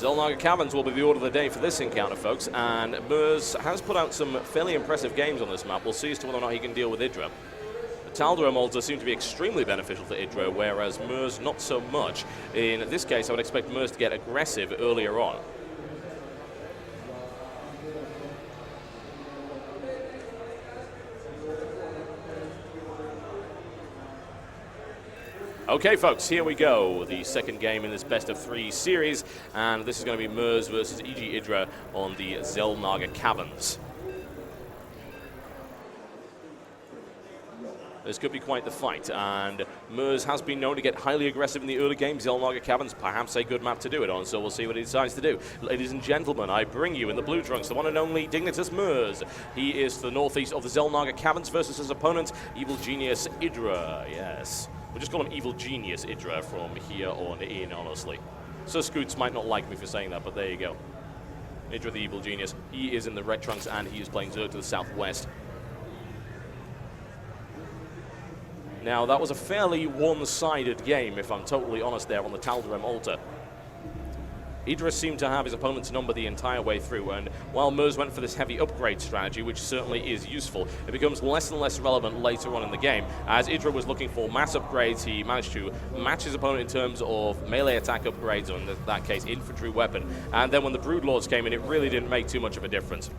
Zelnaga Caverns will be the order of the day for this encounter, folks, and merz has put out some fairly impressive games on this map. We'll see as to whether or not he can deal with IdrA. The Totalbiscuit molds seem to be extremely beneficial to IdrA, whereas merz not so much. In this case, I would expect merz to get aggressive earlier on. Okay, folks, here we go. The second game in this best-of-3 series, and this is going to be merz versus e.g. IdrA on the Zelnaga Caverns. This could be quite the fight, and merz has been known to get highly aggressive in the early game. Zelnaga Caverns, perhaps a good map to do it on, so we'll see what he decides to do. Ladies and gentlemen, I bring you in the blue trunks the one and only Dignitas merz. He is to the northeast of the Zelnaga Caverns versus his opponent, Evil Genius IdrA. Yes. We'll just call him Evil Genius IdrA from here on in, honestly. Sir Scoots might not like me for saying that, but there you go. IdrA the Evil Genius. He is in the red trunks, and he is playing Zerg to the southwest. Now, that was a fairly one-sided game, if I'm totally honest, there on the Totalbiscuit altar. IdrA seemed to have his opponent's number the entire way through, and while merz went for this heavy upgrade strategy, which certainly is useful, it becomes less and less relevant later on in the game. As IdrA was looking for mass upgrades, he managed to match his opponent in terms of melee attack upgrades, or in that case, infantry weapon. And then when the Broodlords came in, it really didn't make too much of a difference.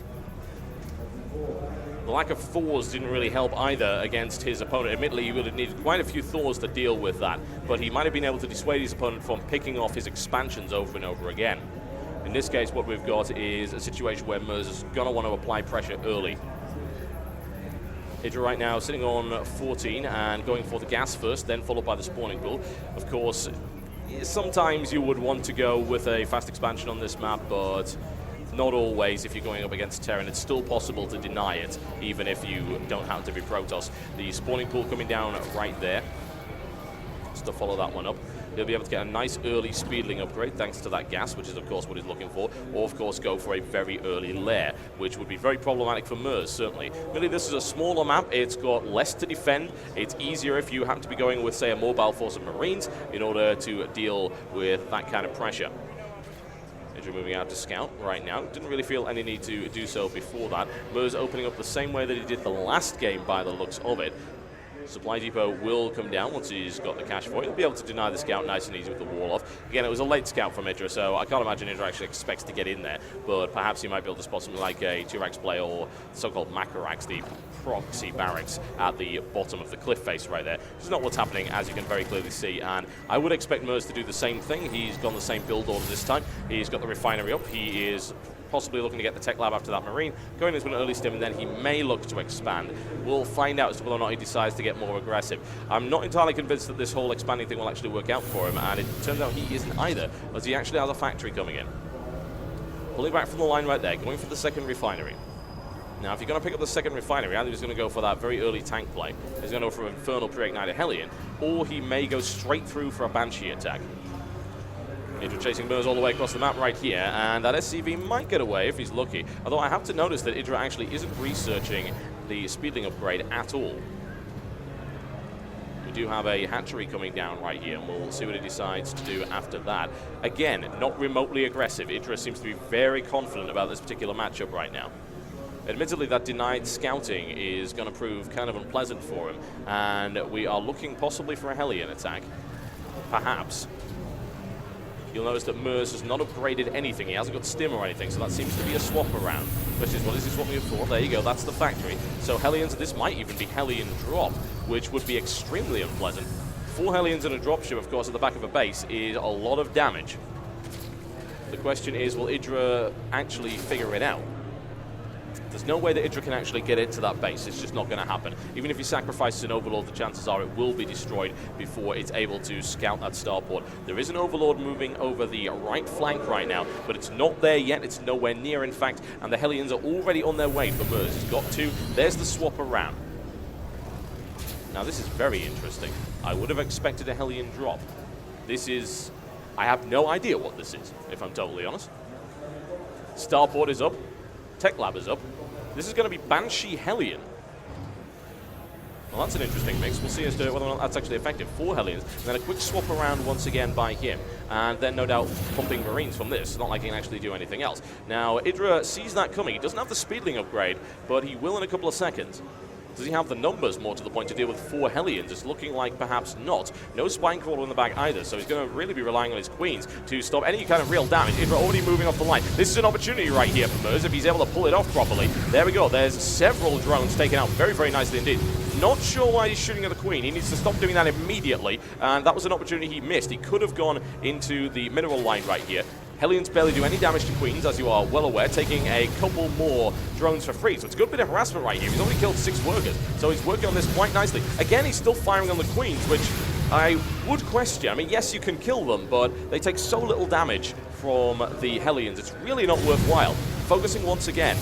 The lack of Thors didn't really help either against his opponent. Admittedly, he would have needed quite a few Thors to deal with that, but he might have been able to dissuade his opponent from picking off his expansions over and over again. In this case, what we've got is a situation where merz is going to want to apply pressure early. IdrA right now sitting on 14 and going for the gas first, then followed by the spawning pool. Of course, sometimes you would want to go with a fast expansion on this map, but not always. If you're going up against Terran, it's still possible to deny it, even if you don't happen to be Protoss. The spawning pool coming down right there. Just to follow that one up. He'll be able to get a nice early speedling upgrade thanks to that gas, which is of course what he's looking for, or of course go for a very early lair, which would be very problematic for merz, certainly. Really, this is a smaller map. It's got less to defend. It's easier if you happen to be going with, say, a mobile force of Marines in order to deal with that kind of pressure. Moving out to scout right now. Didn't really feel any need to do so before that. merz opening up the same way that he did the last game by the looks of it. Supply depot will come down once he's got the cash for it. He'll be able to deny the scout nice and easy with the wall off. Again, it was a late scout from IdrA, so I can't imagine IdrA actually expects to get in there, but perhaps he might be able to spot something like a Turax player or the so-called Macarax, the proxy barracks at the bottom of the cliff face right there. This is not what's happening, as you can very clearly see, and I would expect merz to do the same thing. He's gone the same build order this time. He's got the refinery up. He is possibly looking to get the tech lab after that Marine, going into an early stim, and then he may look to expand. We'll find out as to whether or not he decides to get more aggressive. I'm not entirely convinced that this whole expanding thing will actually work out for him, and it turns out he isn't either, as he actually has a factory coming in. Pulling back from the line right there, going for the second refinery. Now, if you're going to pick up the second refinery, either he's going to go for that very early tank play, he's going to go for an Infernal Pre-Ignited Hellion, or he may go straight through for a Banshee attack. IdrA chasing merz all the way across the map right here, and that SCV might get away if he's lucky. Although I have to notice that IdrA actually isn't researching the speedling upgrade at all. We do have a hatchery coming down right here, and we'll see what he decides to do after that. Again, not remotely aggressive. IdrA seems to be very confident about this particular matchup right now. Admittedly, that denied scouting is going to prove kind of unpleasant for him, and we are looking possibly for a Hellion attack. Perhaps. You'll notice that merz has not upgraded anything. He hasn't got stim or anything, so that seems to be a swap around. Which is, what is he swapping it for? There you go, that's the factory. So Hellions, this might even be Hellion drop, which would be extremely unpleasant. 4 Hellions and a dropship, of course, at the back of a base is a lot of damage. The question is, will IdrA actually figure it out? There's no way that IdrA can actually get into that base. It's just not going to happen. Even if he sacrifices an Overlord, the chances are it will be destroyed before it's able to scout that starport. There is an Overlord moving over the right flank right now, but it's not there yet. It's nowhere near, in fact, and the Hellions are already on their way for merz. He's got 2. There's the swap around. Now, this is very interesting. I would have expected a Hellion drop. This is... I have no idea what this is, if I'm totally honest. Starport is up. Tech Lab is up. This is going to be Banshee Hellion. Well, that's an interesting mix. We'll see as to whether or not that's actually effective. 4 Hellions, and then a quick swap around once again by him. And then no doubt pumping Marines from this. It's not like he can actually do anything else. Now, IdrA sees that coming. He doesn't have the speedling upgrade, but he will in a couple of seconds. Does he have the numbers, more to the point, to deal with 4 Hellions? It's looking like perhaps not. No Spinecrawler in the back either, so he's going to really be relying on his Queens to stop any kind of real damage. IdrA already moving off the line. This is an opportunity right here for merz if he's able to pull it off properly. There we go. There's several drones taken out very, very nicely indeed. Not sure why he's shooting at the Queen. He needs to stop doing that immediately, and that was an opportunity he missed. He could have gone into the mineral line right here. Hellions barely do any damage to Queens, as you are well aware, taking a couple more drones for free. So it's a good bit of harassment right here. He's only killed 6 workers, so he's working on this quite nicely. Again, he's still firing on the Queens, which I would question. I mean, yes, you can kill them, but they take so little damage from the Hellions. It's really not worthwhile. Focusing once again.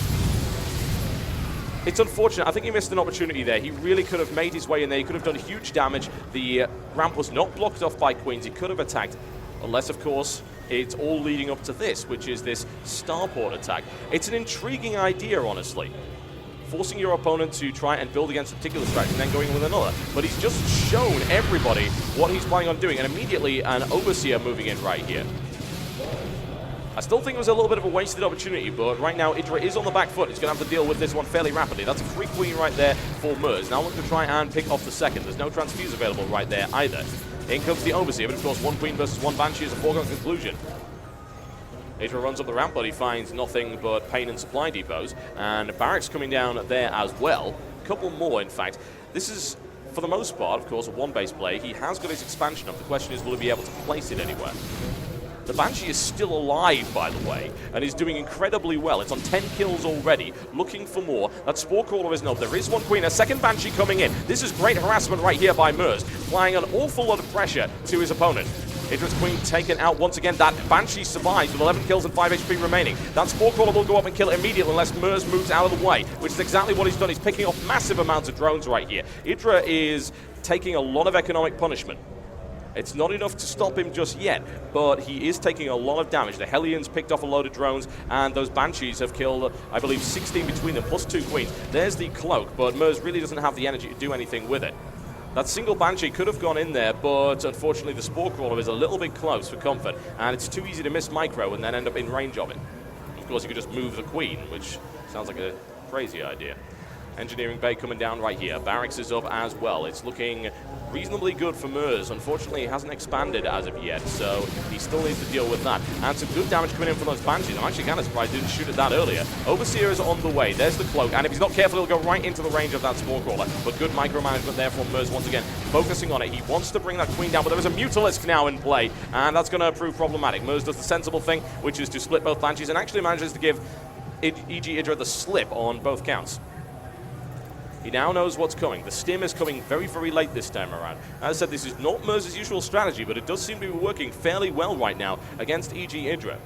It's unfortunate. I think he missed an opportunity there. He really could have made his way in there. He could have done huge damage. The ramp was not blocked off by Queens. He could have attacked, unless, of course, it's all leading up to this, which is this starport attack. It's an intriguing idea, honestly. Forcing your opponent to try and build against a particular strategy and then going with another. But he's just shown everybody what he's planning on doing, and immediately an Overseer moving in right here. I still think it was a little bit of a wasted opportunity, but right now IdrA is on the back foot. He's going to have to deal with this one fairly rapidly. That's a free Queen right there for merz. Now look to try and pick off the second. There's no transfuse available right there either. In comes the Overseer, but of course 1 Queen versus 1 Banshee is a foregone conclusion. IdrA runs up the ramp, but he finds nothing but pain and supply depots. And barracks coming down there as well. A couple more, in fact. This is, for the most part, of course, a 1-base play. He has got his expansion up. The question is, will he be able to place it anywhere? The Banshee is still alive, by the way, and is doing incredibly well. It's on 10 kills already, looking for more. That Spore Crawler isn't up. There is 1 Queen, a second Banshee coming in. This is great harassment right here by merz, applying an awful lot of pressure to his opponent. IdrA's Queen taken out once again. That Banshee survives with 11 kills and 5 HP remaining. That Spore Crawler will go up and kill it immediately unless merz moves out of the way, which is exactly what he's done. He's picking off massive amounts of drones right here. IdrA is taking a lot of economic punishment. It's not enough to stop him just yet, but he is taking a lot of damage. The Hellions picked off a load of drones, and those Banshees have killed, I believe, 16 between them, plus 2 Queens. There's the cloak, but merz really doesn't have the energy to do anything with it. That single Banshee could have gone in there, but unfortunately the Spore Crawler is a little bit close for comfort, and it's too easy to miss micro and then end up in range of it. Of course, you could just move the Queen, which sounds like a crazy idea. Engineering bay coming down right here. Barracks is up as well. It's looking reasonably good for merz. Unfortunately, he hasn't expanded as of yet, so he still needs to deal with that. And some good damage coming in from those Banshees. I'm actually kind of surprised he didn't shoot at that earlier. Overseer is on the way. There's the cloak, and if he's not careful, he'll go right into the range of that Spore Crawler. But good micromanagement there from merz once again. Focusing on it. He wants to bring that Queen down, but there is a Mutalisk now in play, and that's going to prove problematic. merz does the sensible thing, which is to split both Banshees, and actually manages to give IdrA the slip on both counts. He now knows what's coming. The stim is coming very, very late this time around. As I said, this is not merz's usual strategy, but it does seem to be working fairly well right now against IdrA.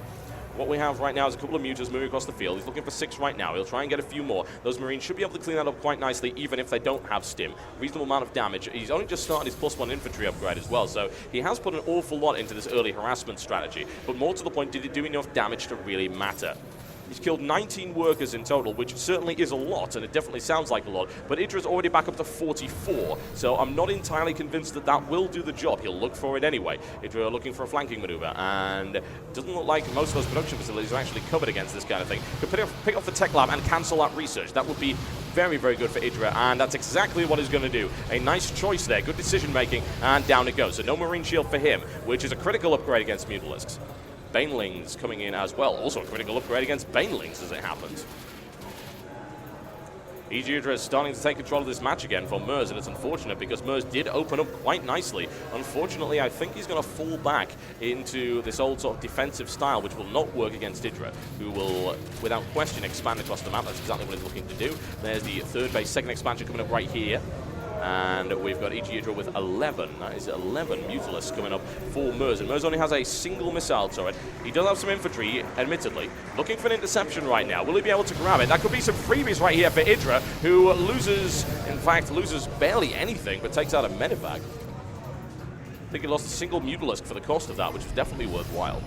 What we have right now is a couple of muters moving across the field. He's looking for 6 right now. He'll try and get a few more. Those Marines should be able to clean that up quite nicely, even if they don't have stim. Reasonable amount of damage. He's only just started his +1 infantry upgrade as well, so he has put an awful lot into this early harassment strategy. But more to the point, did it do enough damage to really matter? He's killed 19 workers in total, which certainly is a lot, and it definitely sounds like a lot, but IdrA's already back up to 44, so I'm not entirely convinced that that will do the job. He'll look for it anyway. IdrA looking for a flanking maneuver, and it doesn't look like most of those production facilities are actually covered against this kind of thing. Could pick off the tech lab and cancel that research. That would be very, very good for IdrA, and that's exactly what he's going to do. A nice choice there, good decision-making, and down it goes. So no Marine Shield for him, which is a critical upgrade against Mutalisks. Banelings coming in as well. Also a critical upgrade against Banelings as it happens. IdrA is starting to take control of this match again for merz, and it's unfortunate because merz did open up quite nicely. Unfortunately, I think he's going to fall back into this old sort of defensive style, which will not work against IdrA, who will, without question, expand across the map. That's exactly what he's looking to do. There's the 3rd base, 2nd expansion coming up right here. And we've got IdrA with 11. That is 11 Mutalisks coming up for merz. And merz only has a single missile turret. He does have some infantry, admittedly. Looking for an interception right now. Will he be able to grab it? That could be some freebies right here for IdrA, who loses, in fact, loses barely anything, but takes out a medevac. I think he lost a single Mutalisk for the cost of that, which is definitely worthwhile.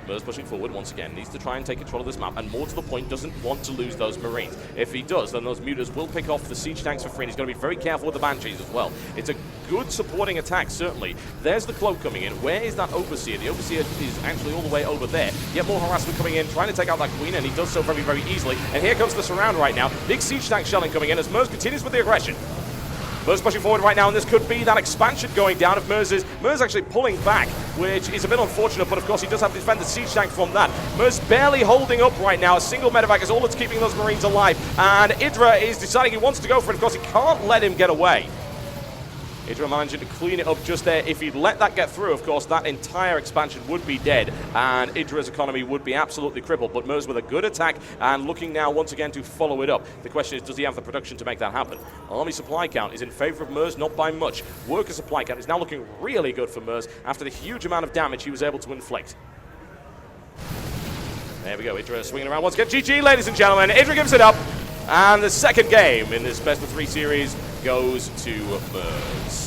merz pushing forward once again, needs to try and take control of this map, and more to the point, doesn't want to lose those Marines. If he does, then those mutas will pick off the siege tanks for free, and he's going to be very careful with the Banshees as well. It's a good supporting attack, certainly. There's the cloak coming in. Where is that Overseer? The Overseer is actually all the way over there. Yet more harassment coming in, trying to take out that Queen, and he does so very, very easily. And here comes the surround right now. Big siege tank shelling coming in as merz continues with the aggression. merz pushing forward right now, and this could be that expansion going down if merz actually pulling back, which is a bit unfortunate, but of course he does have to defend the siege tank from that. merz barely holding up right now. A single medevac is all that's keeping those Marines alive, and IdrA is deciding he wants to go for it. Of course, he can't let him get away. IdrA managing to clean it up just there. If he'd let that get through, of course, that entire expansion would be dead, and IdrA's economy would be absolutely crippled. But merz with a good attack, and looking now once again to follow it up. The question is, does he have the production to make that happen? Army supply count is in favor of merz, not by much. Worker supply count is now looking really good for merz after the huge amount of damage he was able to inflict. There we go, IdrA swinging around once again. GG, ladies and gentlemen. IdrA gives it up, and the second game in this best of 3 series goes to merz.